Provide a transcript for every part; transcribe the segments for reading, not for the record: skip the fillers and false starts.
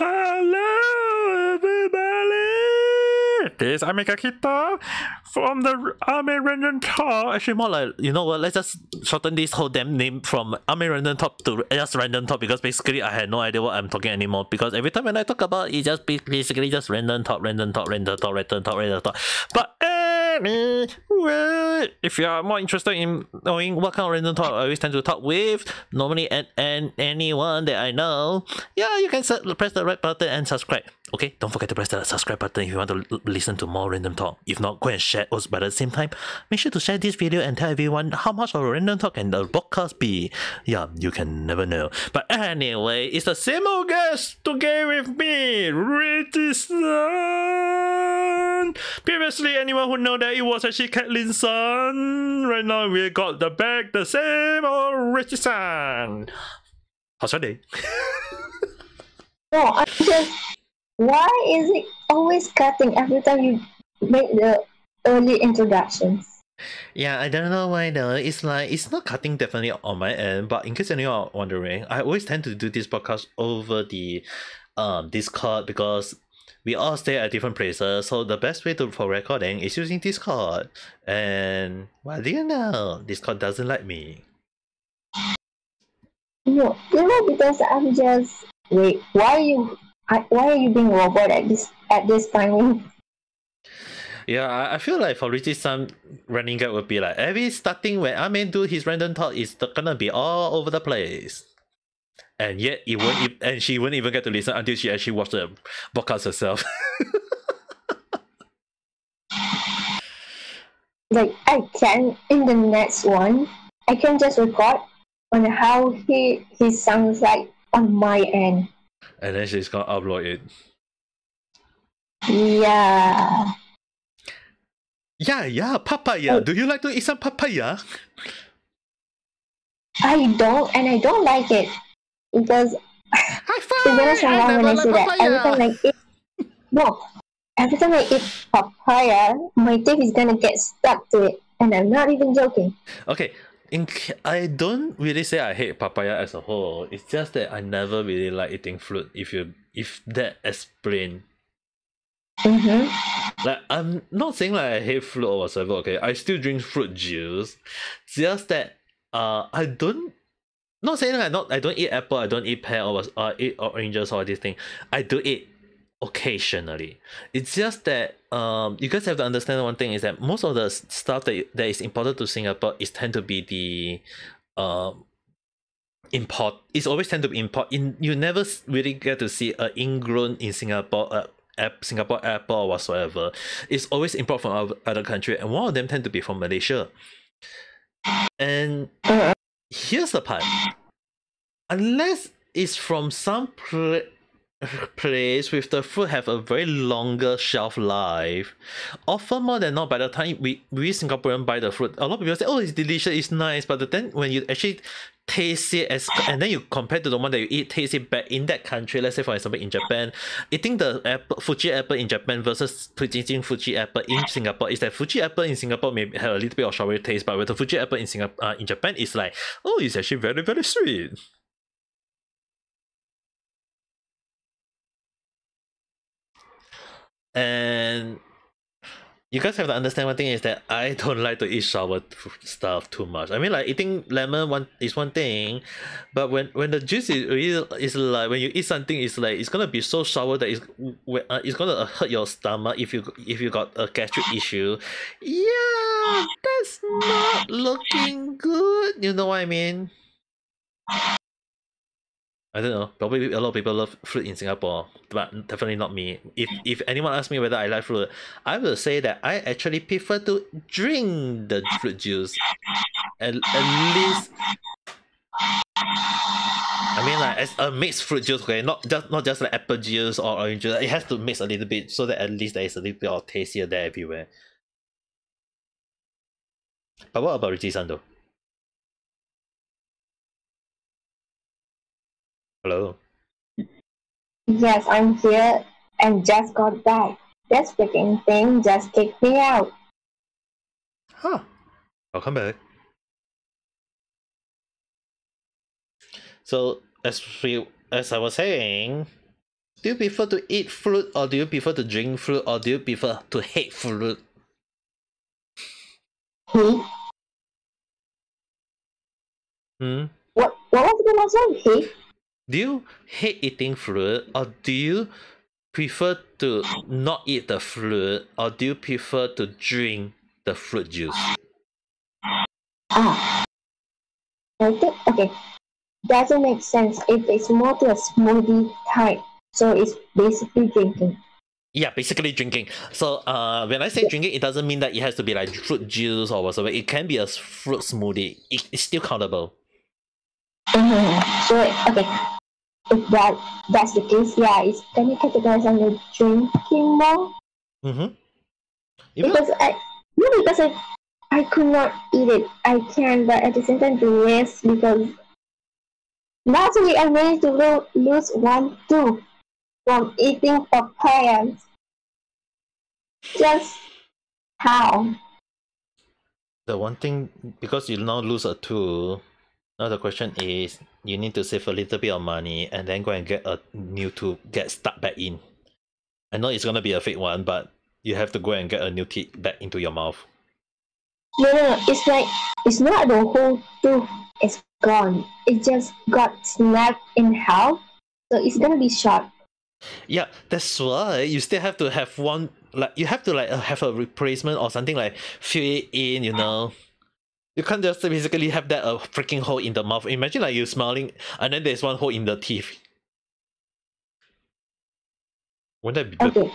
Hello, everybody! This is Ame Gakita from the Ame Random Talk. Actually, more like, you know what, let's just shorten this whole damn name from Ame Random Talk to just Random Talk, because basically I had no idea what I'm talking anymore, because every time when I talk about it, just basically just random talk. But anyway, if you are more interested in knowing what kind of random talk I always tend to talk with, normally and anyone that I know, yeah, you can press the right button and subscribe. Okay, don't forget to press the subscribe button if you want to listen to more random talk. If not, go and share us. But at the same time, make sure to share this video and tell everyone how much of a random talk can the podcast be. Yeah, you can never know. But anyway, it's the same old guest together with me, Rizi. Previously, anyone who know that it was actually Caitlin's son. Right now, we got the same old Rizi-san. How's your day? No, I'm just. Why is it always cutting every time you make the early introductions? Yeah, I don't know why though. It's like, it's not cutting definitely on my end, but in case anyone are wondering, I always tend to do this podcast over the Discord, because we all stay at different places, so the best way for recording is using Discord. And what do you know? Discord doesn't like me. No, because I'm just. Wait, why are you being robot at this time? Yeah, I feel like for Richie's some running gag would be like, every starting when Ame do his random talk is gonna be all over the place. And yet it won't and she won't even get to listen until she actually watched the podcast herself. Like, I can, in the next one, I can just record on how he sounds like on my end. And then she's gonna upload it. Yeah. Yeah, papaya. Do you like to eat some papaya? I don't, and I don't like it. Because High when I say that, every time I eat papaya, my teeth is gonna get stuck to it, and I'm not even joking. Okay, I don't really say I hate papaya as a whole. It's just that I never really like eating fruit. If that explain. Like, I'm not saying like I hate fruit or whatsoever. Okay, I still drink fruit juice. Just that I don't. Not saying I don't eat apple, I don't eat pear or eat oranges or this thing. I do eat occasionally. It's just that you guys have to understand one thing is that most of the stuff that is imported to Singapore is tend to be the import. It's always tend to be import. You never really get to see a ingrown in Singapore Singapore apple or whatsoever. It's always import from other country, and one of them tend to be from Malaysia. And here's the part. Unless it's from some place with the fruit have a very longer shelf life, often more than not, by the time we Singaporean buy the fruit, a lot of people say, oh, it's delicious, it's nice, but then when you actually taste it and then you compare to the one that you taste it back in that country, let's say for example in Japan, eating the Fuji apple in Japan versus eating Fuji apple in Singapore, is that Fuji apple in Singapore may have a little bit of sour taste, but with the Fuji apple in Japan, it's like, oh, it's actually very, very sweet. And you guys have to understand one thing is that I don't like to eat sour stuff too much. I mean, like, eating lemon is one thing, but when the juice is like, when you eat something, it's like it's gonna be so sour that it's gonna hurt your stomach if you got a gastric issue. Yeah, that's not looking good. You know what I mean? I don't know. Probably a lot of people love fruit in Singapore, but definitely not me. If anyone asks me whether I like fruit, I will say that I actually prefer to drink the fruit juice. At least, I mean, like, as a mixed fruit juice, okay, not just like apple juice or orange juice. It has to mix a little bit so that at least there is a little bit of taste here there everywhere. But what about Richi-san though? Hello. Yes, I'm here and just got back. That freaking thing just kicked me out. Huh. Welcome back. So as I was saying, Do you prefer to eat fruit, or do you prefer to drink fruit, or do you prefer to hate fruit? Hate? What was the last one? Hate? Do you hate eating fruit, or do you prefer to not eat the fruit, or do you prefer to drink the fruit juice? I think, okay, doesn't make sense if it's more to a smoothie type. So it's basically drinking. Yeah, basically drinking. So when I say drinking, it doesn't mean that it has to be like fruit juice or whatever. It can be a fruit smoothie. It's still countable. So, okay, if that's the case, yeah, it's can you categorize under drinking more? Because I could not eat it. I can, but at the same time, the rest because last week I managed to lose 1 tooth from eating papayas. Just how? The one thing, because you now lose a tooth, now the question is you need to save a little bit of money and then go and get a new tooth, get stuck back in. I know it's gonna be a fake one, but you have to go and get a new teeth back into your mouth. No. It's like it's not the whole tooth is gone. It just got snapped in half, so it's gonna be short. Yeah, that's why you still have to have one. Like you have to like have a replacement or something, like fill it in. You can't just basically have that a freaking hole in the mouth. Imagine like you smiling and then there's one hole in the teeth. Wouldn't that be Okay.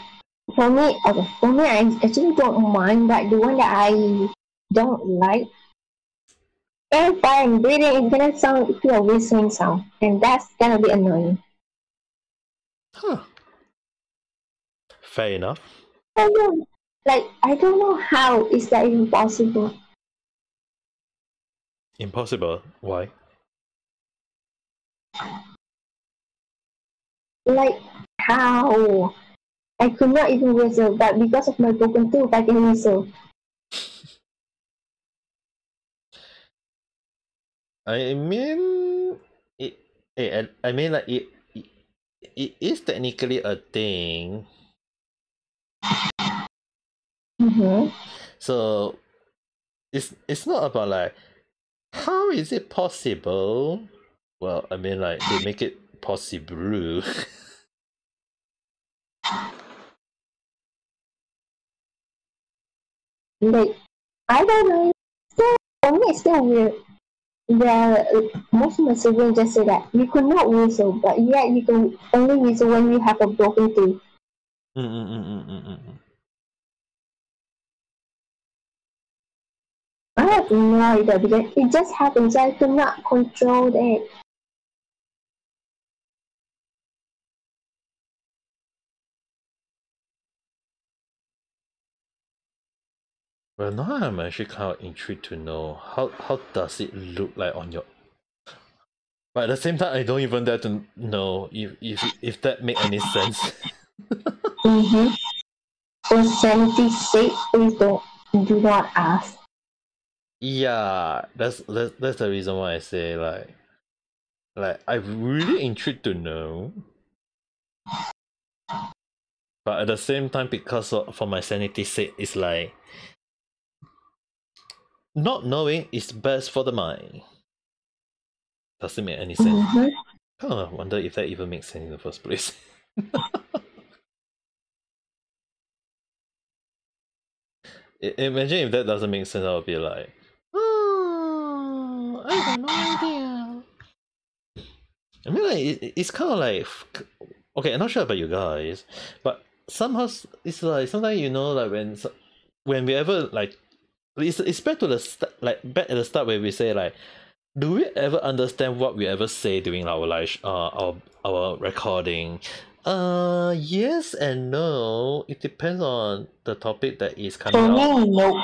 For me, I actually don't mind, but the one that I don't like, if I'm breathing, it's gonna sound to a whistling sound, and that's gonna be annoying. Huh. Fair enough. I don't know how is that even possible. Impossible. Why? Like how? I could not even whistle, but because of my broken tooth, I can whistle. I mean, I mean, like it is technically a thing. So it's not about like how is it possible. Well, I mean, like they make it possible. Like I don't know. For me, it's still weird. Most of my siblings just say that you could not whistle, but yet you can only whistle when you have a broken tooth. I have no idea because it just happens. I could not control it. Well, now I'm actually kind of intrigued to know how does it look like on your. But at the same time, I don't even dare to know if that make any sense. For sanity's sake, please do not ask. Yeah, that's the reason why I say like I'm really intrigued to know. But at the same time, because for my sanity's sake, it's like not knowing is best for the mind. Does it make any sense? Kind of wonder if that even makes sense in the first place. Imagine if that doesn't make sense, I would be like, oh, I have no idea. I mean, like it's kind of like, okay, I'm not sure about you guys, but somehow it's like sometimes like when we ever like it's back to the back at the start where we say like, do we ever understand what we ever say during our live our recording? Yes and no. It depends on the topic that is coming For out. me, no.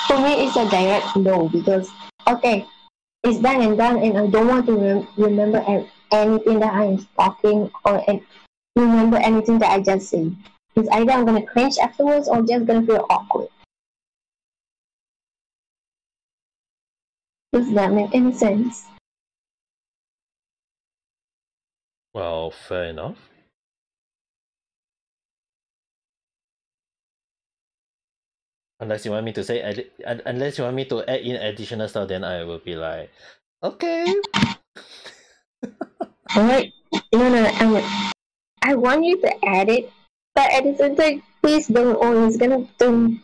For me, it's a direct no because okay, it's done and done, and I don't want to remember anything that I am talking or remember anything that I just said. It's either I'm gonna cringe afterwards or just gonna feel awkward. Does that make any sense? Well, fair enough. Unless you want me to say, unless you want me to add in additional stuff, then I will be like, okay. Alright, no, I want you to add it, but at the same time, please don't. Oh, it's gonna turn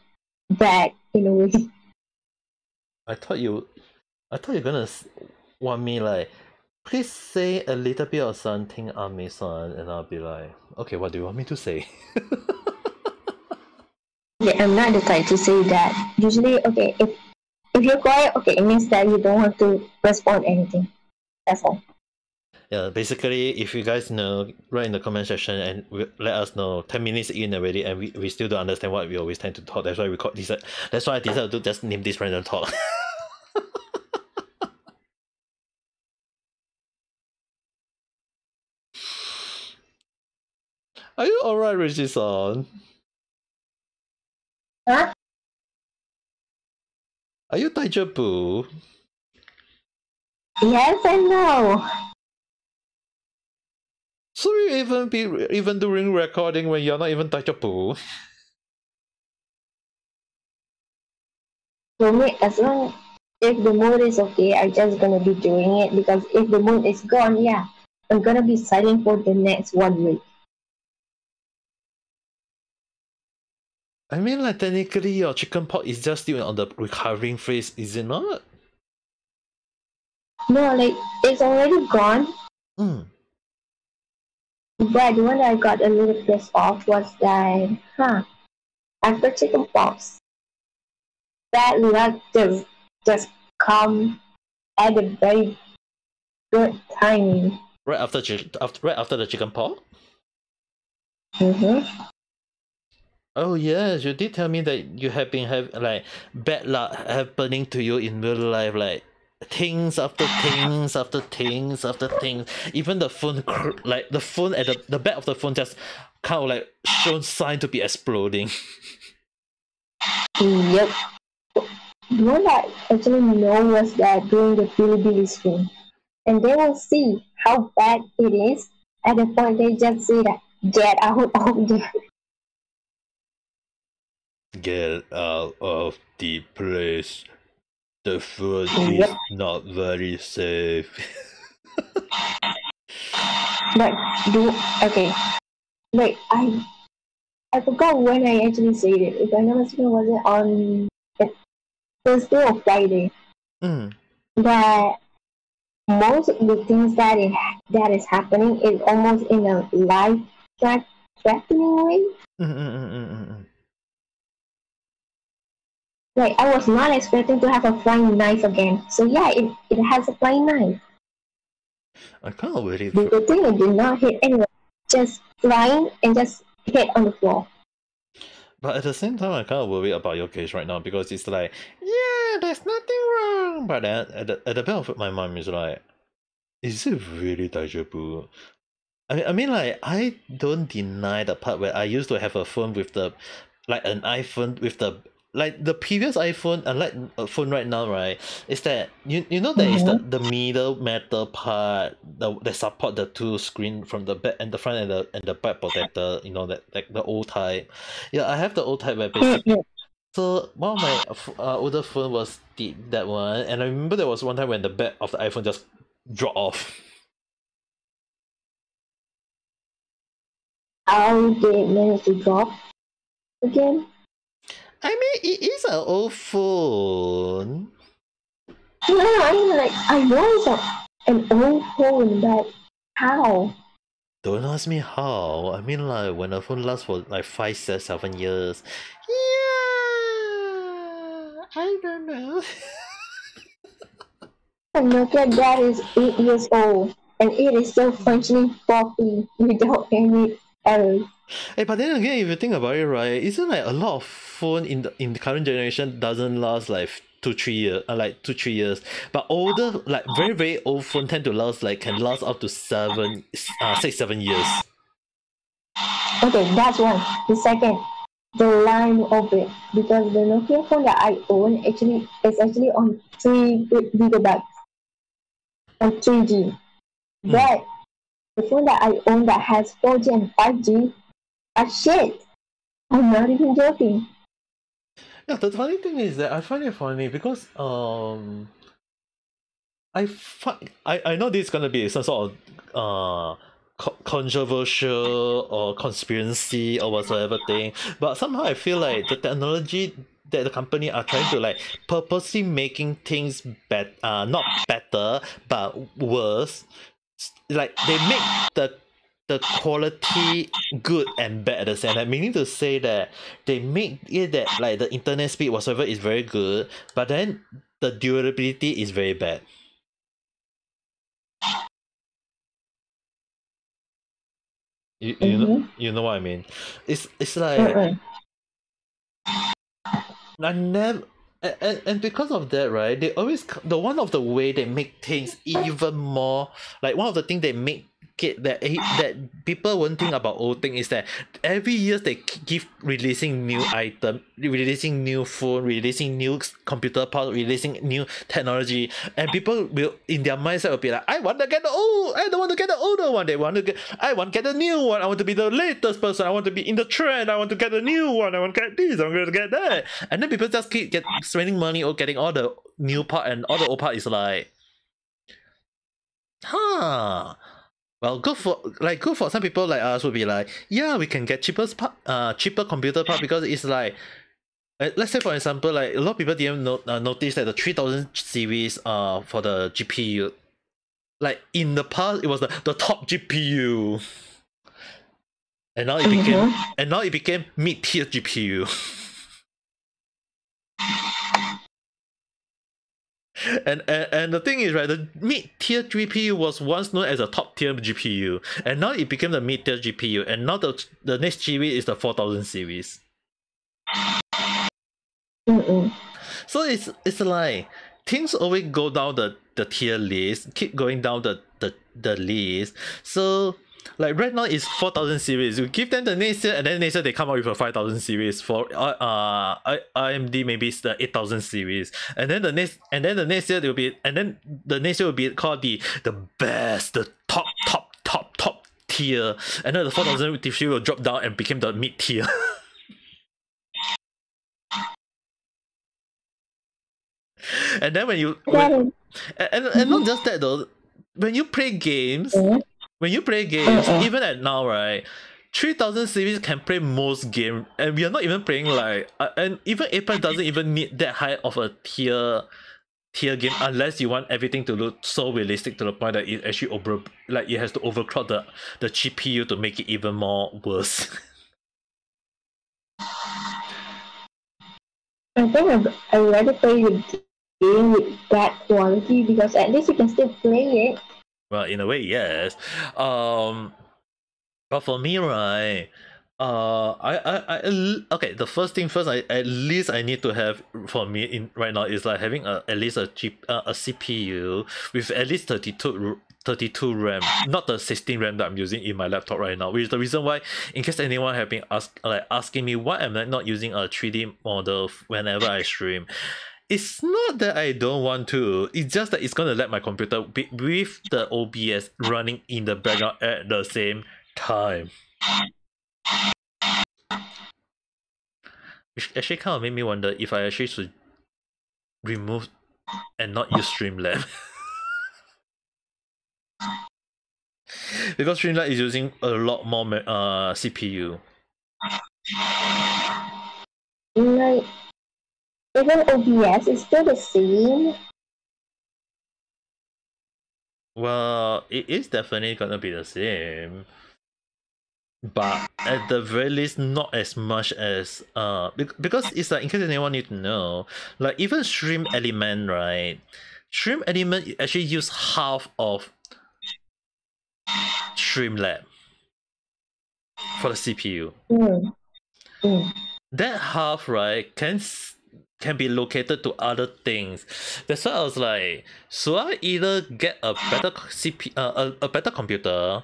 bad in a way. I thought you're gonna want me like, please say a little bit of something, Ame-san, and I'll be like, okay, what do you want me to say? Okay, I'm not the type to say that. Usually, okay, if you're quiet, okay, it means that you don't want to respond anything. That's all. Yeah, basically, if you guys know, write in the comment section and let us know. 10 minutes in already, and we still don't understand what we always tend to talk. That's why we call this. That's why I decided to just name this random talk. Are you alright, Rishi-san? Huh? Are you Taijabu? Yes and no. So you even during recording when you're not even Taijabu? For me, as long if the mood is okay, I'm just gonna be doing it because if the mood is gone, yeah, I'm gonna be silent for the next 1 week. I mean, like, technically your chicken pot is just still on the recovering phase, is it not? No, like it's already gone. Mm. But the one that I got a little pissed off was that, after chicken pox, that luck just come at a very good timing. Right after the chicken pot? Mm-hmm. Oh yes, you did tell me that you have been having like bad luck happening to you in real life, like things after things after things after things. Even the phone, like the phone at the back of the phone, just kind of like shown sign to be exploding. Yep. The one that actually know was that during the Bilibili stream. And they will see how bad it is. At the point they just say that get out of there. Get out of the place. The food Yep. is not very safe. But okay. Wait, I forgot when I actually said it. If I'm not mistaken, was it on Thursday or Friday? Mm. That most of the things that is happening is almost in a life threatening way. Like I was not expecting to have a flying knife again. So yeah, it has a flying knife. I can't believe The good thing it did not hit anyone. Just flying and just hit on the floor. But at the same time, I kind of worry about your case right now because it's like, yeah, there's nothing wrong. But then at the back of my mind is like, is it really Daijobu? I mean, like, I don't deny the part where I used to have a phone with the, like, an iPhone with the, like, the previous iPhone, unlike a phone right now, right, is that, you know, there is the middle metal part that support the two screen from the back and the front and the back protector, you know, that, like, the old type. Yeah, I have the old type where basically, so one of my older phone was that one, and I remember there was one time when the back of the iPhone just dropped off. How did it manage to drop again? I mean, it is an old phone. No, I mean like I know it's an old phone, but how? Don't ask me how. I mean, like, when a phone lasts for like 5, 6, 7 years. Yeah, I don't know. And Nokia that is 8 years old, and it is still functioning properly without any errors. Hey, but then again, if you think about it, right, isn't like a lot of phone in the current generation doesn't last like 2, 3 years, like 2, 3 years. But older, like very very old phone tend to last like can last up to 6, 7 years. Okay, that's one. The second, the line of it, because the Nokia phone that I own actually is actually on 3 gigabytes on 3G. But the phone that I own that has 4G and 5G are shit. I'm not even joking. Yeah, the funny thing is that I find it funny because I know this is gonna be some sort of controversial or conspiracy or whatsoever thing, but somehow I feel like the technology that the company are trying to like purposely making things not better but worse. Like they make the quality good and bad at the same time, meaning to say that they make it that like the internet speed whatsoever is very good, but then the durability is very bad. You know what I mean? It's like I never and because of that, right? They always the one of the way they make things even more like one of the things they make it that people won't think about old thing is that every year they keep releasing new item, releasing new phone, releasing new computer part, releasing new technology, and people will in their mindset will be like, I want to get the old, I don't want to get the older one. They want to get, I want to get the new one. I want to be the latest person. I want to be in the trend. I want to get the new one. I want to get this. I'm going to get that. And then people just keep spending money or getting all the new part, and all the old part is like, huh. Well, good for some people like us would be like, yeah, we can get cheaper computer part because it's like, let's say for example, like a lot of people didn't notice that the 3000 series for the GPU, like in the past it was the top GPU, and now it became mid tier GPU. And the thing is, right, the mid-tier GPU was once known as a top-tier GPU, and now it became the mid-tier GPU, and now the next series is the 4000 series. So it's like things always go down the tier list, keep going down the list. So like right now it's 4000 series. You give them the next year, and then next year they come out with a 5000 series. For AMD maybe it's the 8000 series, and then the next year the next year will be called the best, the top tier, and then the 4000 series will drop down and become the mid tier. And then and not just that though, when you play games, even at now, right, 3000 series can play most game, and we are not even playing like and even Apex doesn't even need that high of a tier game unless you want everything to look so realistic to the point that it actually it has to overclock the GPU to make it even more worse. I think I'd rather play the game with that quality because at least you can still play it. Well, in a way, yes. But for me, right, okay. The first thing first, at least I need to have for me in right now is like having at least a CPU with at least 32 RAM, not the 16 RAM that I'm using in my laptop right now. Which is the reason why, in case anyone have been asking me why am I not using a 3D model whenever I stream. It's not that I don't want to, it's just that it's gonna let my computer be with the OBS running in the background at the same time. Which actually kind of made me wonder if I actually should remove and not use Streamlab. Because Streamlab is using a lot more CPU. Like, even OBS is still the same. Well, it is definitely gonna be the same, but at the very least not as much as because it's like, in case anyone need to know, like even Stream Element, right, Stream Element actually use half of Streamlab for the CPU. That half, right, can be located to other things. That's why I was like, should I either get a better a better computer,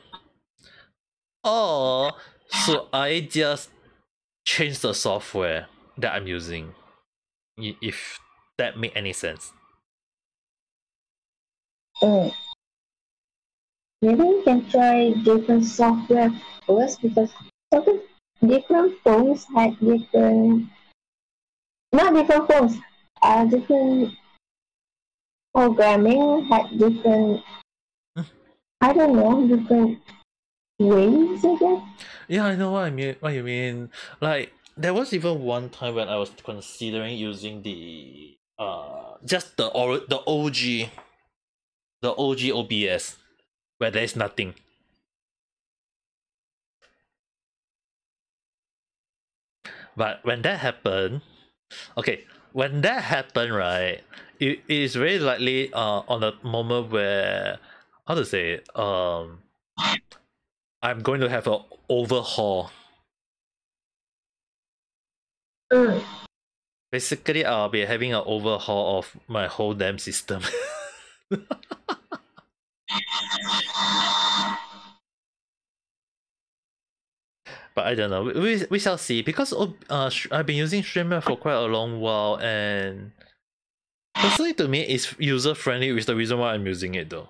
or should I just change the software that I'm using? If that make any sense. maybe you can try different software first because sometimes different phones had different, not different phones, different programming had different, I don't know, different ways, I guess. Yeah, I know what I mean. What you mean? Like there was even one time when I was considering using the just the OG OBS where there is nothing. But when that happened, okay, when that happened, right, it is very likely on a moment where how to say it, I'm going to have an overhaul. Mm. Basically, I'll be having an overhaul of my whole damn system. But I don't know. We shall see because I've been using StreamYard for quite a long while, and personally to me, it's user friendly, which is the reason why I'm using it though.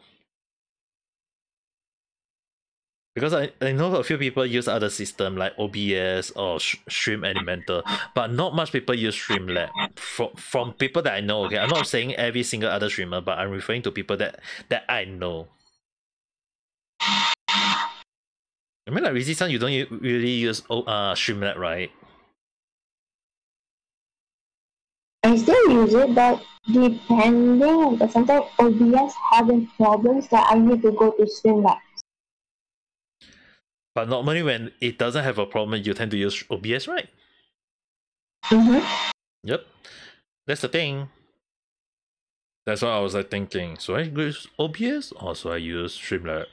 Because I know a few people use other system like OBS or Stream Elementor, but not much people use Streamlab. From people that I know, okay, I'm not saying every single other streamer, but I'm referring to people that I know. I mean, like Rizi-san, you don't really use Streamlab, right? I still use it, but depending, because sometimes OBS having problems that I need to go to Streamlabs. But normally when it doesn't have a problem, you tend to use OBS, right? Mm-hmm. Yep, that's the thing. That's what I was like thinking. So I use OBS or so I use Streamlab.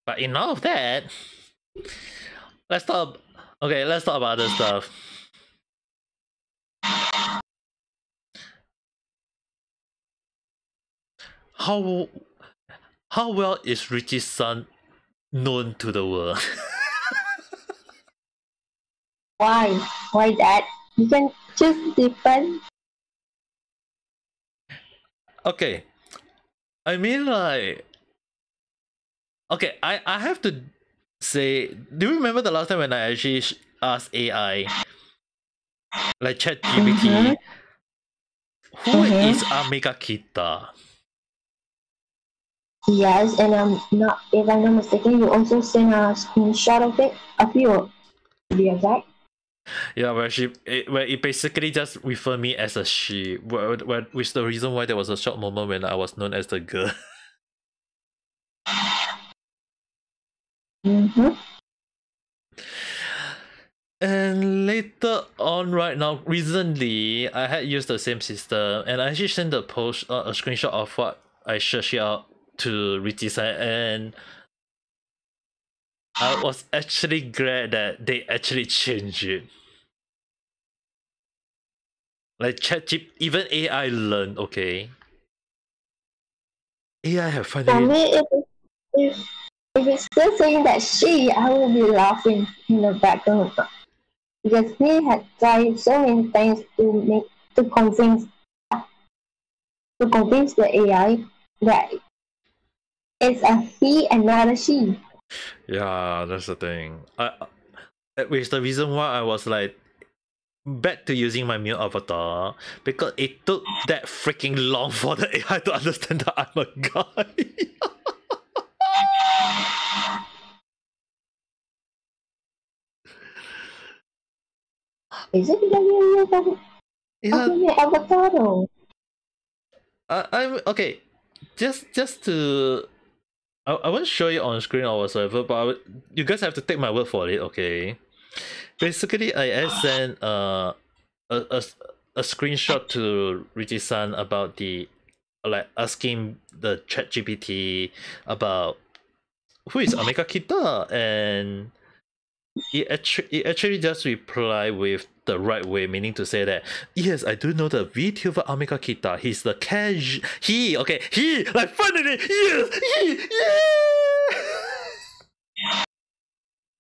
But enough of that. Let's talk. Okay, let's talk about other stuff. How well is Richie's son known to the world? Why? Why that? You can choose different. Okay, I mean like, okay, I have to say, do you remember the last time when I actually asked AI, like ChatGPT, who is Ame Gakita? Yes, and not, if I'm not mistaken, you also sent a screenshot of it, a few, to be exact. Yeah, where it basically just referred me as a she, which the reason why there was a short moment when I was known as the girl. Mm-hmm. And later on, right now, recently, I had used the same system, and I actually sent a screenshot of what I searched out to Richie-san, and I was actually glad that they actually changed it. Like ChatGPT, even AI learned, okay? AI have For finally. me, if if it's still saying that she, I will be laughing in the background because he had tried so many times to convince the AI that it's a he and not a she. Yeah, that's the thing. Which is the reason why I was like back to using my male avatar because it took that freaking long for the AI to understand that I'm a guy. Is it because you use Yeah, a male avatar though? I'm okay. Just to I won't show you on screen or whatsoever, but you guys have to take my word for it, okay? Basically, I sent a, a, a screenshot to Richie-san about the like asking the chat GPT about who is Ame Gakita, and it actually just reply with the right way, meaning to say that yes, I do know the VTuber Ame Gakita. He's the he like finally yes he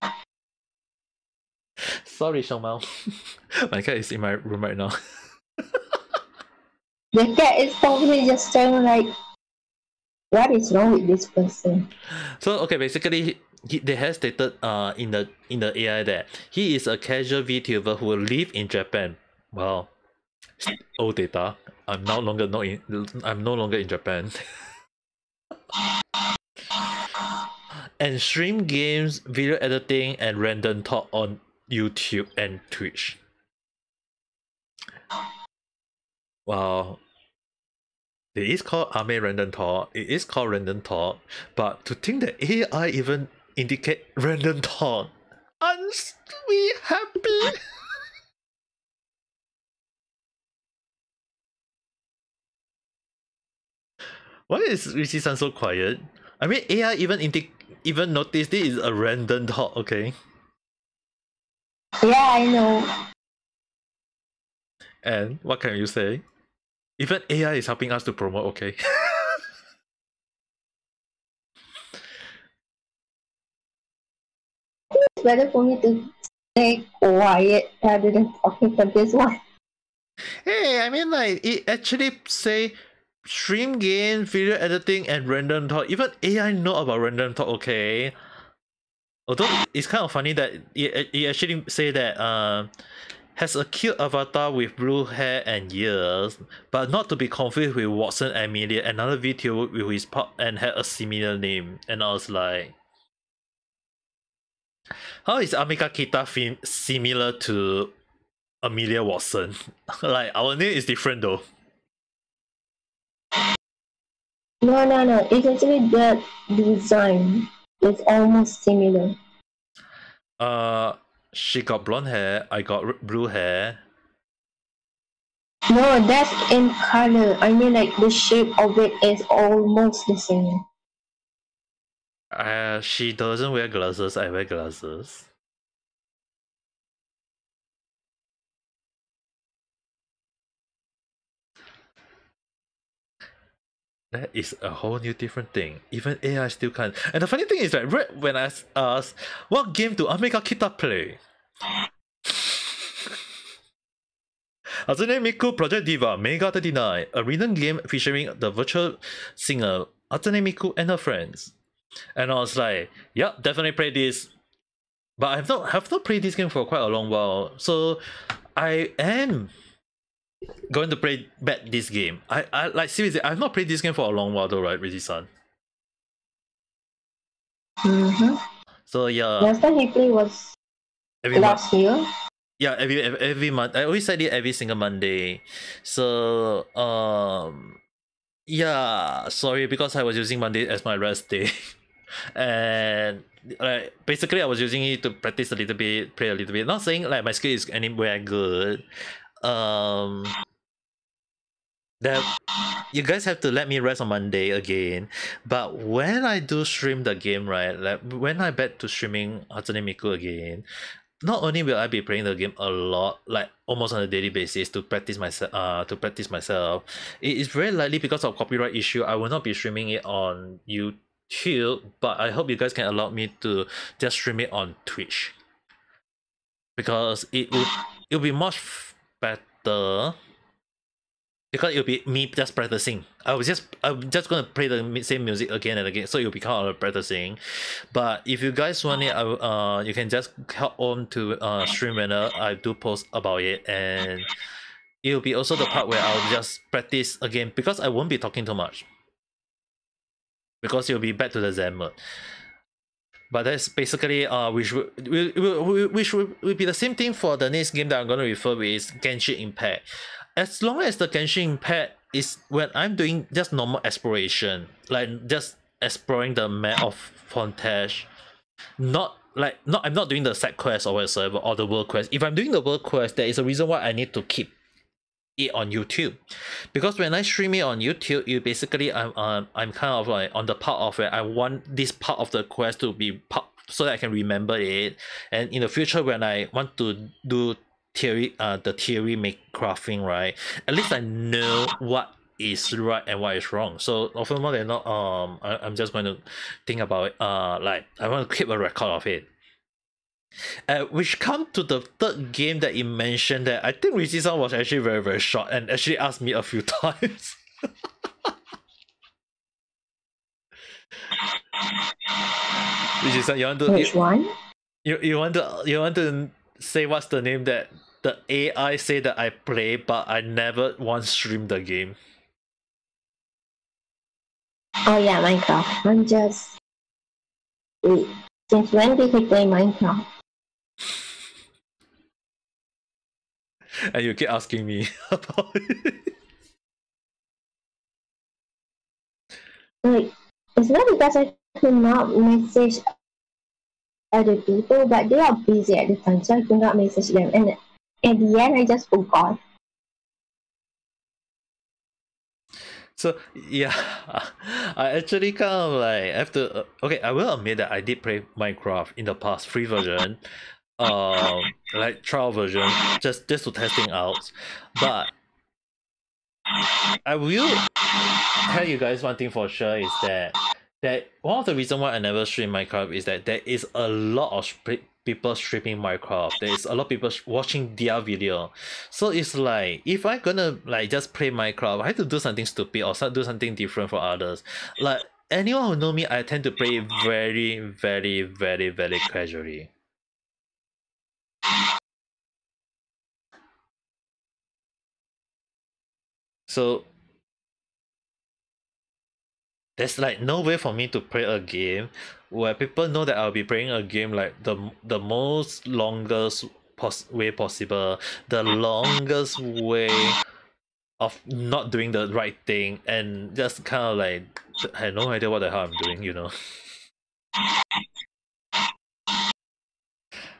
yeah. Sorry, Shongmao. My cat is in my room right now. The cat is probably just saying like, what is wrong with this person? So okay, basically, they have stated in the AI that he is a casual VTuber who live in Japan. Wow, old data. I'm no longer in Japan. And stream games, video editing, and random talk on YouTube and Twitch. Wow. It is called Ame Random Talk. It is called Random Talk. But to think that AI even indicate random talk, I'm sweet happy. Why is Rishi-san so quiet? I mean, AI even noticed this is a random talk, okay? Yeah, I know. And what can you say? Even AI is helping us to promote, okay? It's better for me to stay quiet rather than talking for this one. Hey, I mean, like, it actually say stream games, video editing, and random talk. Even AI know about random talk, okay? Although it's kind of funny that it actually say that has a cute avatar with blue hair and ears, but not to be confused with Watson Amelia, another VTuber with his pop and had a similar name. And I was like, how is Ame Gakita similar to Amelia Watson? Like, our name is different though. No. It's actually the design. It's almost similar. She got blonde hair, I got blue hair. No, that's in color. I mean, like the shape of it is almost the same. She doesn't wear glasses, I wear glasses. That is a whole new different thing. Even AI still can't. And the funny thing is that when I asked, what game do Ame Gakita play? Hatsune Miku Project Diva Mega 39, a rhythm game featuring the virtual singer Hatsune Miku and her friends. And I was like, yeah, definitely play this. But I have not played this game for quite a long while. So I am going to play back this game. I like seriously, I've not played this game for a long while though, right, Rizi-san? Mm-hmm. So yeah. Last time he played was last year. Yeah, every month. I always said it every single Monday. So yeah, sorry because I was using Monday as my rest day. And basically I was using it to practice a little bit, play a little bit. Not saying like my skill is anywhere good. That you guys have to let me rest on Monday again. But when I do stream the game, right, like when I back to streaming Hatsune Miku again, not only will I be playing the game a lot, like almost on a daily basis to practice myself, it is very likely because of copyright issue I will not be streaming it on YouTube, but I hope you guys can allow me to just stream it on Twitch. Because it'll be much better. Because it'll be me just practicing. I'm just gonna play the same music again and again, so it'll be kind of practicing. But if you guys want it, you can just help on to stream when I do post about it, and it'll be also the part where I'll just practice again because I won't be talking too much. Because you'll be back to the Zen mode. But that's basically which will be the same thing for the next game that I'm gonna refer with is Genshin Impact. As long as the Genshin Impact is when I'm doing just normal exploration, like just exploring the map of Fontaine, I'm not doing the side quest or whatsoever or the world quest. If I'm doing the world quest, there is a reason why I need to keep it on YouTube, because when I stream it on YouTube, you basically I'm kind of like on the part of where I want this part of the quest to be part so that I can remember it, and in the future when I want to do the theory make crafting, right, at least I know what is right and what is wrong. So often more than not, I'm just going to think about it, like I want to keep a record of it. Which come to the third game that you mentioned that I think Rizi-san was actually very, very short and actually asked me a few times. Rizi-san, you want to Which one? you want to say what's the name that the AI say that I play but I never once streamed the game? Oh yeah, Minecraft. I'm just wait. Since when did he play Minecraft? And you keep asking me about it. Like, it's not because I could not message other people, but they are busy at the time, so I could not message them. And at the end, I just forgot. So yeah, I actually kind of like have to. Okay, I will admit that I did play Minecraft in the past, free version, like trial version, just to testing out. But I will tell you guys one thing for sure is that one of the reason why I never stream Minecraft is that there is a lot of people streaming Minecraft. There is a lot of people watching their video. So it's like if I gonna like just play Minecraft, I have to do something stupid or do something different for others. Like anyone who know me, I tend to play very, very, very, very casually. So there's like no way for me to play a game where people know that I'll be playing a game like the most longest way possible, the longest way of not doing the right thing, and just kind of like I have no idea what the hell I'm doing, you know.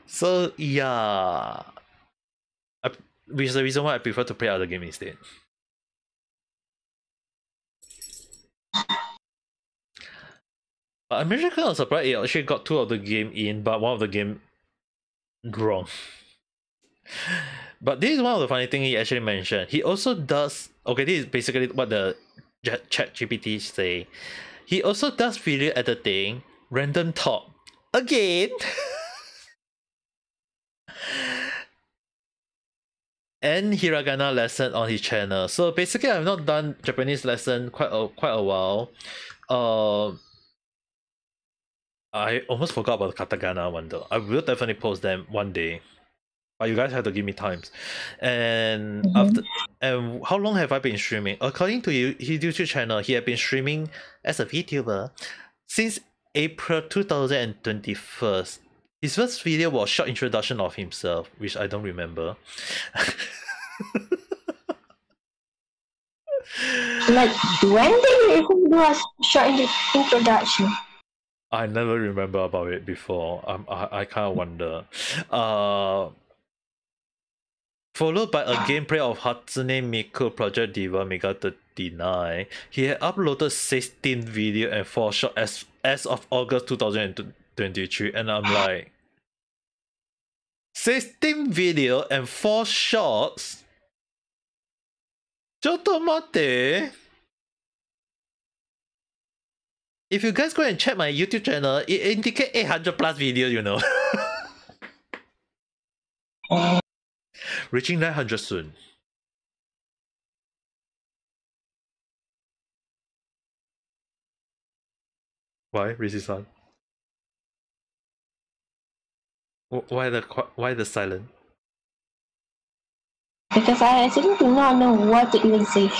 So yeah, which is the reason why I prefer to play other game instead. I'm actually kind of surprised it actually got two of the game in, but one of the game wrong. But this is one of the funny things he actually mentioned. He also does. Okay, this is basically what the Chat GPT say. He also does video editing, random talk again, and hiragana lesson on his channel. So basically, I've not done Japanese lesson quite a while. I almost forgot about the katakana one though. I will definitely post them one day. But you guys have to give me times. And after and how long have I been streaming? According to his YouTube channel, he had been streaming as a VTuber since April 2021. His first video was short introduction of himself, which I don't remember. Like, when did you even do a short introduction? I never remember about it before. I kind of wonder. Followed by a gameplay of Hatsune Miku Project Diva Mega 39. He had uploaded 16 video and 4 short as of August 2023, and I'm like 16 video and 4 shorts? ちょっと待って。If you guys go and check my YouTube channel, it indicates 800 plus videos, you know. Reaching 900 soon. Why, Rishi-san? Why the silent? Because I actually do not know what to even say.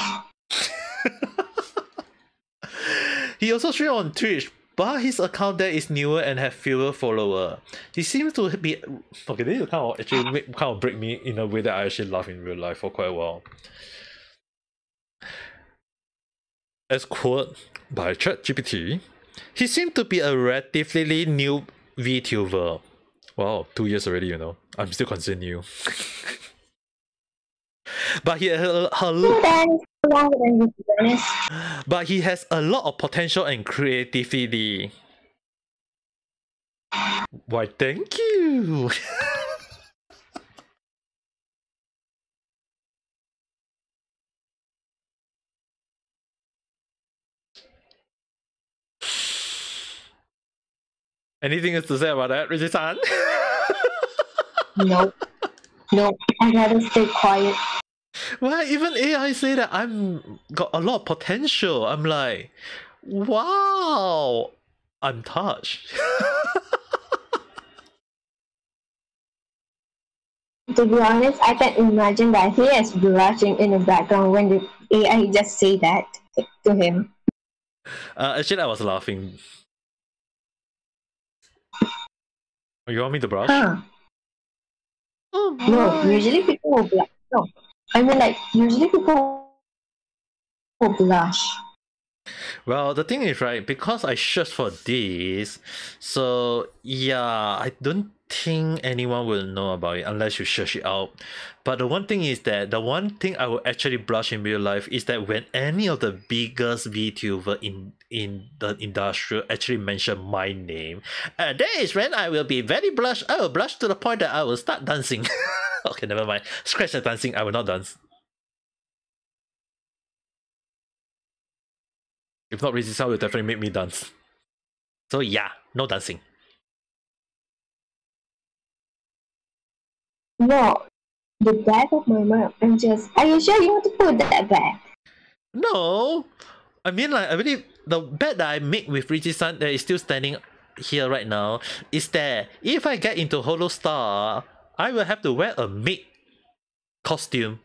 He also streams on Twitch, but his account there is newer and have fewer followers. He seems to be okay. This is kind of break me in a way that I actually laugh in real life for quite a while. As quote by ChatGPT, he seemed to be a relatively new VTuber. Wow, 2 years already, you know. I'm still considered new. But he but he has a lot of potential and creativity. Why, thank you. Anything else to say about that, Rishi-san? No, no, I'd rather stay quiet. Why even AI say that I'm got a lot of potential? I'm like, wow, I'm touched. To be honest, I can imagine that he is blushing in the background when the AI just say that to him. Actually, I was laughing. You want me to brush? Huh? Oh No, my. usually people will blush. No, I mean like usually people will blush. Well, the thing is, right, because I searched for this, so yeah, I don't think anyone will know about it unless you search it out. But the one thing is that the one thing I will actually blush in real life is that when any of the biggest VTuber in the industry actually mention my name, that is when I will be very blush. I will blush to the point that I will start dancing. Okay, never mind. Scratch the dancing. I will not dance. If not, Rizi will definitely make me dance. So yeah, no dancing. No, the back of my mind. I'm just. Are you sure you want to put that back? No, I mean like I really the bet that I make with Richi-san that is still standing here right now is that if I get into Holo Star, I will have to wear a maid costume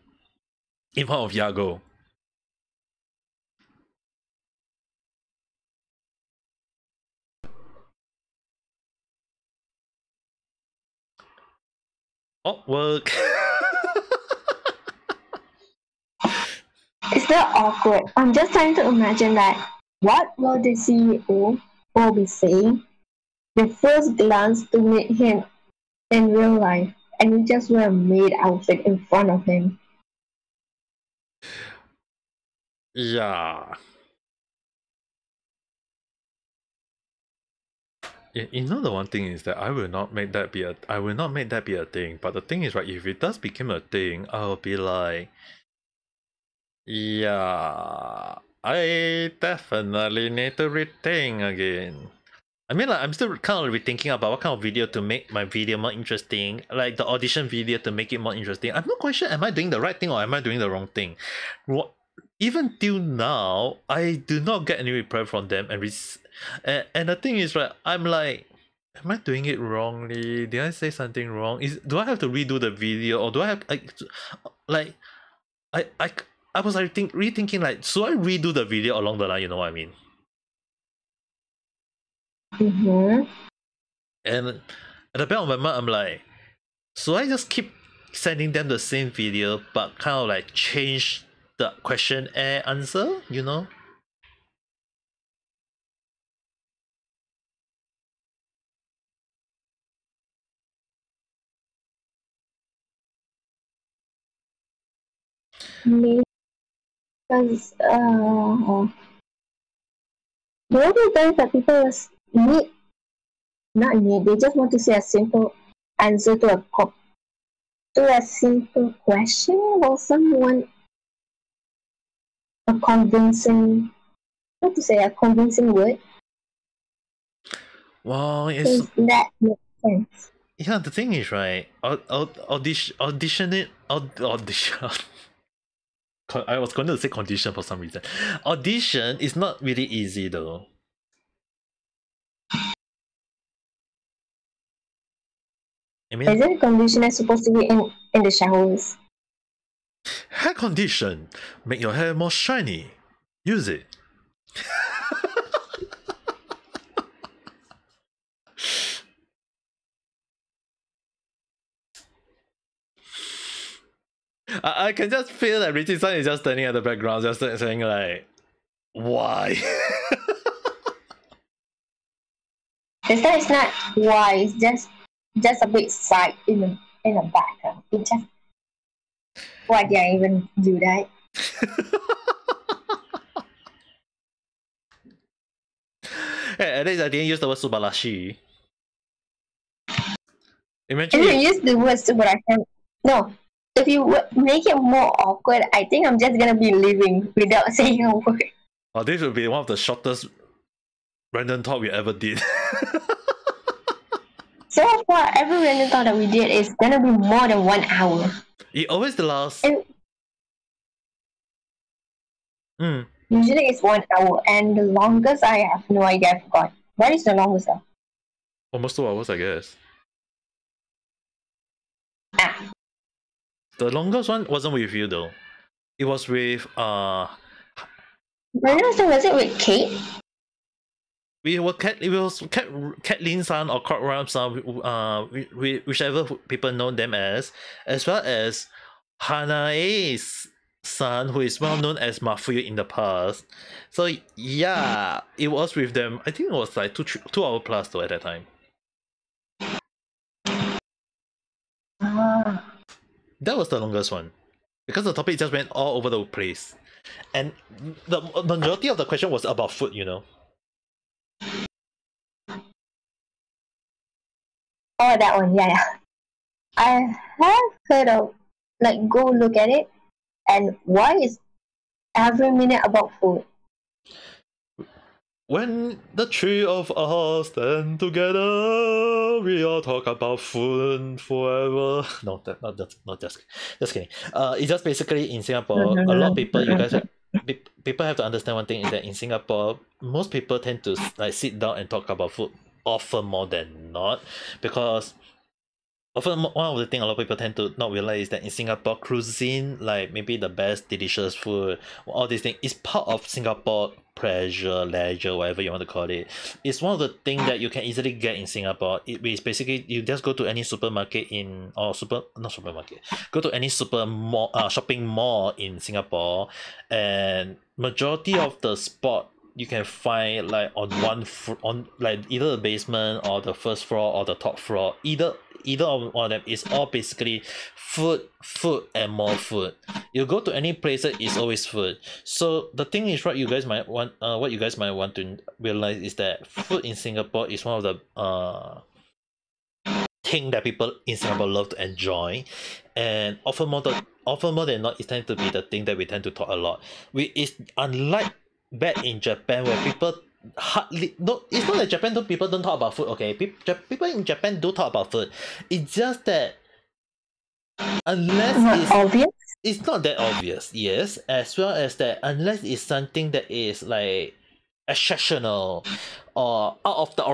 in front of Yago. Oh, work. It's not awkward. I'm just trying to imagine that. What will the CEO will be saying the first glance to meet him in real life, and you just wear a maid outfit in front of him? Yeah. You know the one thing is that I will not make that be a thing. But the thing is, right, if it does become a thing, I'll be like, yeah, I definitely need to rethink again. I mean, like, I'm still kind of rethinking about what kind of video to make my video more interesting, like the audition video to make it more interesting. I'm not quite sure, am I doing the right thing or am I doing the wrong thing? Even till now, I do not get any reply from them, and the thing is, right, I'm like, am I doing it wrongly? Did I say something wrong? Do I have to redo the video, or do I have like I I I was like rethinking, like, should I redo the video along the line? You know what I mean? Mm-hmm. And at the back of my mind, I'm like, so I just keep sending them the same video, but kind of like change the question and answer, you know? Maybe because the other times that people need not need, they just want to say a simple answer to a simple question or someone a convincing how to say a convincing word. Well, it's Does that make sense? yeah. The thing is, right? Audition it. Audition. I was going to say condition for some reason. Audition is not really easy though. I mean, Isn't conditioner supposed to be in the showers? hair condition make your hair more shiny. Use it. I can just feel that Richie-san is just standing at the background, just saying like, why? This time it's not why, it's just a big sight in the background. It just why did I even do that? At least I didn't use the word subarashi. If you use the word super, I can no. If you make it more awkward, I think I'm just gonna be leaving without saying a word. Oh, this will be one of the shortest random talk we ever did. So far, every random talk that we did is gonna be more than 1 hour. It always the last. And Mm. usually it's 1 hour, and the longest I have no idea. I forgot. What is the longest? Almost 2 hours, I guess. Ah, The longest one wasn't with you though. It was with was it with Kate? it was Kathleen San or Court Ram San, whichever people know them as well as Hanae's son, who is well known as Mafuyu in the past. So yeah, it was with them. I think it was like 2 hour plus though at that time. That was the longest one because the topic just went all over the place, and the majority of the question was about food. You know. Oh, that one. Yeah, yeah. I have heard of, like, go look at it. And why is every minute about food? When the three of us stand together, we all talk about food forever. No, not just kidding. It's just basically in Singapore, a lot of people, people have to understand one thing is that in Singapore, most people tend to like sit down and talk about food often more than not, because often one of the things a lot of people tend to not realize is that in Singapore, cuisine, like maybe the best delicious food, all these things, is part of Singapore pleasure, leisure, whatever you want to call it. It's one of the things that you can easily get in Singapore. It is basically you just go to any supermarket go to any super mall, shopping mall in Singapore, and majority of the spot you can find like on like either the basement or the first floor or the top floor, either of one of them is all basically food and more food. You go to any place, it's always food. So the thing is, right, you guys might want what you guys might want to realize is that food in Singapore is one of the thing that people in Singapore love to enjoy, and often more than not, it tends to be the thing that we tend to talk a lot. It's unlike back in Japan where people hardly no, it's not that people don't talk about food. Okay, people in Japan do talk about food. It's just that unless obvious, it's not that obvious, yes, as well as that unless it's something that is like exceptional or out of the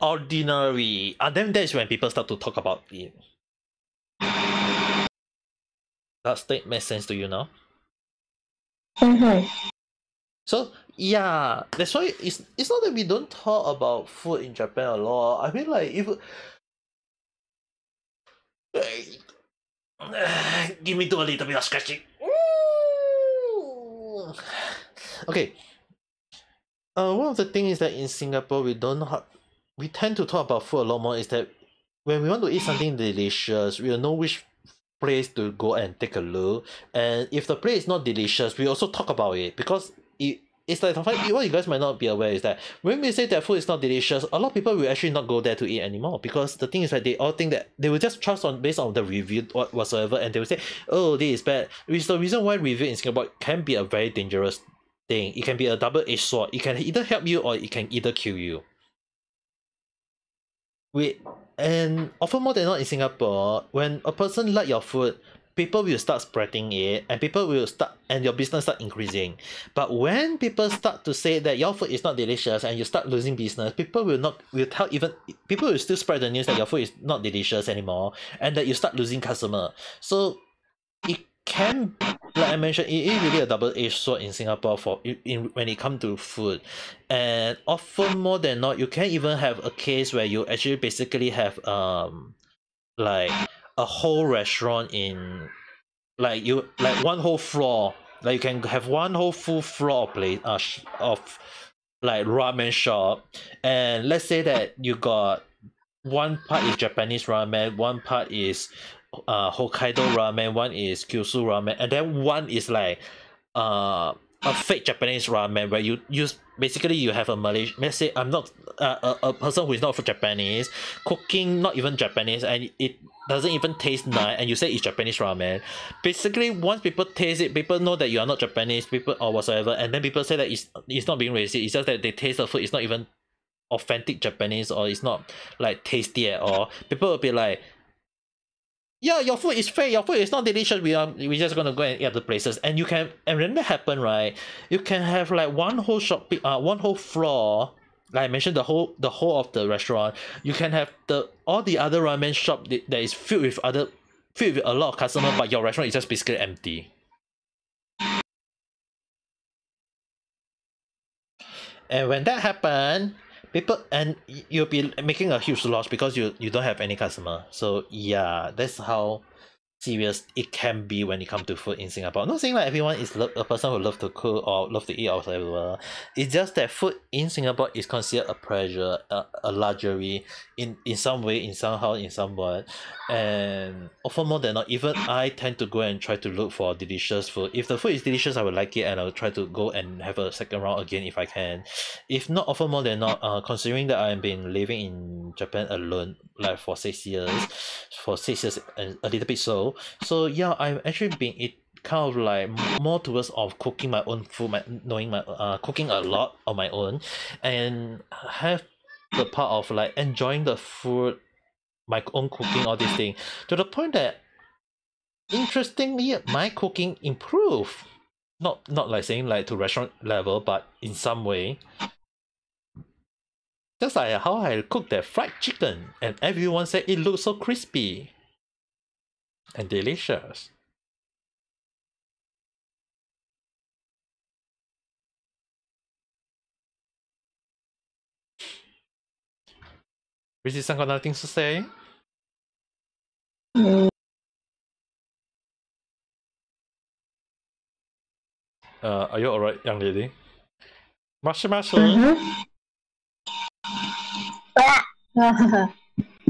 ordinary, and then that's when people start to talk about it. Does that make sense to you now? So yeah, that's why it's not that we don't talk about food in Japan a lot. I mean, like, if give me to a little bit of scratching. Okay. One of the things is that in Singapore we tend to talk about food a lot more. Is that when we want to eat something delicious, we'll know which place to go and take a look. And if the place is not delicious, we also talk about it, because it's like what you guys might not be aware is that when we say that food is not delicious, a lot of people will actually not go there to eat anymore, because the thing is that they all think that they will just trust on based on the review whatsoever, and they will say, oh, this is bad. Which is the reason why review in Singapore can be a very dangerous thing. It can be a double-edged sword. It can either help you or it can either kill you. And often more than not in Singapore, when a person like your food, people will start spreading it, and your business start increasing. But when people start to say that your food is not delicious and you start losing business, people will still spread the news that your food is not delicious anymore, and that you start losing customer. So it can, like I mentioned, it is really a double-edged sword in Singapore when it comes to food. And often more than not, you can even have a case where you actually basically have like a whole restaurant in like one whole floor. Like you can have one whole full floor of like ramen shop, and let's say that you got one part is Japanese ramen, one part is Hokkaido ramen, one is Kyushu ramen, and then one is like a fake Japanese ramen where you use basically you have a Malaysian, let's say I'm not a person who is not for Japanese cooking, not even Japanese, and it doesn't even taste nice, and you say it's Japanese ramen. Basically, once people taste it, people know that you are not Japanese people or whatsoever, and then people say that it's not being racist. It's just that they taste the food. It's not even authentic Japanese or it's not like tasty at all, people will be like, yeah, your food is fake, your food is not delicious, we just gonna go and eat other places. And when that happen, right, you can have like one whole one whole floor, like I mentioned, the whole of the restaurant. You can have all the other ramen shop that is filled with a lot of customers, but your restaurant is just basically empty. And when that happen, people, and you'll be making a huge loss because you don't have any customer. So yeah, that's how serious it can be when it comes to food in Singapore. I'm not saying like everyone is a person who love to cook or love to eat or whatever. It's just that food in Singapore is considered a pleasure, a luxury in some way, in somehow, in somewhat. And often more than not, even I tend to go and try to look for delicious food. If the food is delicious, I will like it and I will try to go and have a second round again if I can. If not, often more than not, considering that I've been living in Japan alone like for 6 years, and a little bit so yeah, I've actually been kind of like more towards of cooking my own food, cooking a lot on my own, and have the part of like enjoying the food, my own cooking, all these things, to the point that interestingly my cooking improved. Not like saying like to restaurant level, but in some way. Just like how I cooked that fried chicken, and everyone said it looks so crispy and delicious. Rizi-san got nothing to say? Are you alright, young lady? Mashu.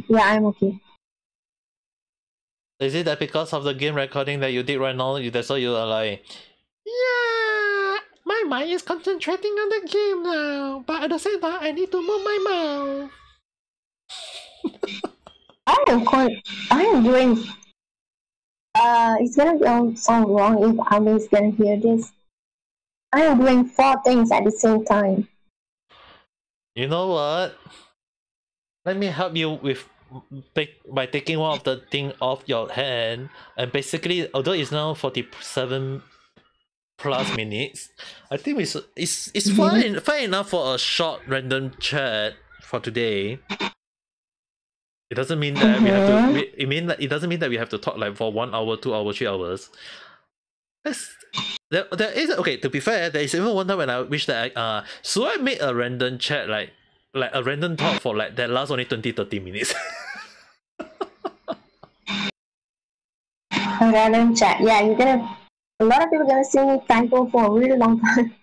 Yeah, I'm okay. Is it that because of the game recording that you did right now, that's why you are like, yeah, my mind is concentrating on the game now, but at the same time, I need to move my mouth. I am doing. It's gonna sound wrong if Ame is gonna hear this. I am doing 4 things at the same time. You know what? Let me help you with by taking one of the thing off your hand, and basically, although it's now 47 plus minutes, I think it's fine enough for a short random chat for today. It doesn't mean that we have to. It doesn't mean that we have to talk like for 1 hour, 2 hours, 3 hours. There is, okay. To be fair, there is even one time when I wish that so I made a random chat like a random talk for like that lasts only 20-30 minutes. A random chat. Yeah, a lot of people gonna see me thankful for a really long time.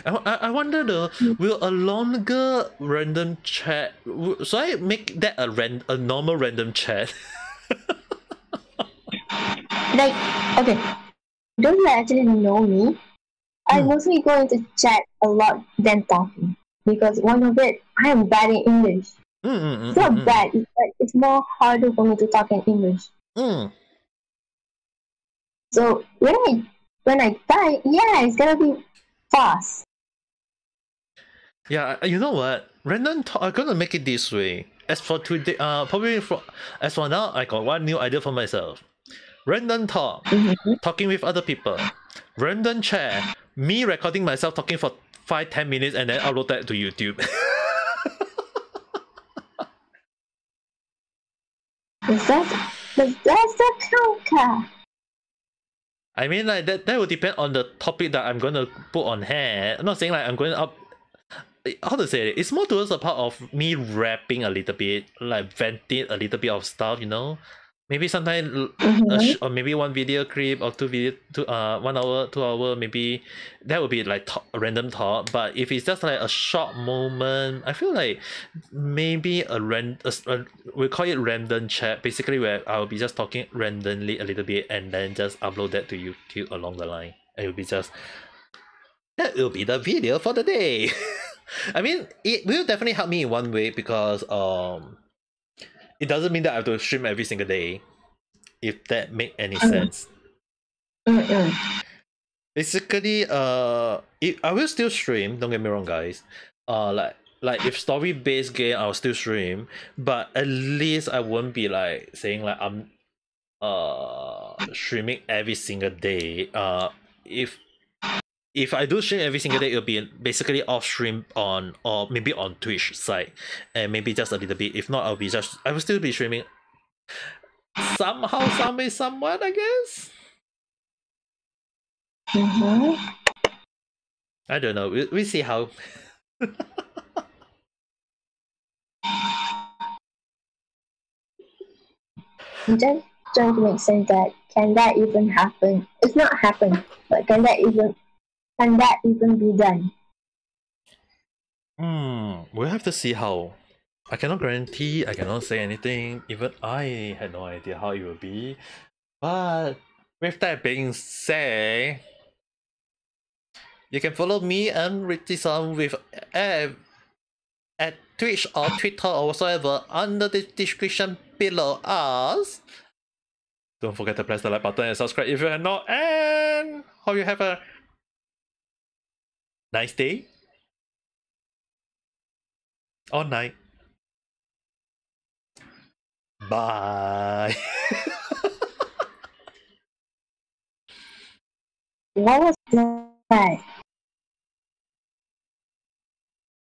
I wonder though, will a longer random chat? So I make that a normal random chat? Like, okay, don't you actually know me? I mostly go into chat a lot than talking because one of it, I am bad in English. It's not bad. It's more harder for me to talk in English. So when I type, yeah, it's gonna be fast. Yeah, you know what? Random talk. I'm gonna make it this way. As for today, as for now, I got one new idea for myself. Random talk, talking with other people. Random chat, me recording myself talking for 5-10 minutes and then upload that to YouTube. That's the count. I mean, like that will depend on the topic that I'm gonna put on hand. I'm not saying like I'm going up. How to say it? It's more towards a part of me rapping a little bit, like venting a little bit of stuff, you know. Maybe sometimes or maybe one video clip or 1 hour, 2 hour, maybe that would be like a random talk. But if it's just like a short moment, I feel like maybe we call it random chat, basically where I'll be just talking randomly a little bit and then just upload that to YouTube along the line. And it'll be that will be the video for the day. I mean, it will definitely help me in one way because it doesn't mean that I have to stream every single day, if that make any sense. Basically, I will still stream. Don't get me wrong, guys. Like like if story based game, I'll still stream, but at least I won't be like saying like I'm streaming every single day. If I do stream every single day, it'll be basically off stream on or maybe on Twitch side, and maybe just a little bit. If not, I will still be streaming somehow, some way, somewhat, I guess. I don't know. We see how. I'm just trying to make sense that can that even happen? It's not happen, but can that even be done? We'll have to see how. I cannot guarantee, I cannot say anything. Even I had no idea how it will be. But with that being said, you can follow me and Rizi with at Twitch or Twitter or whatsoever under the description below us. Don't forget to press the like button and subscribe if you have not. And hope you have a nice day or night. Bye. What was that?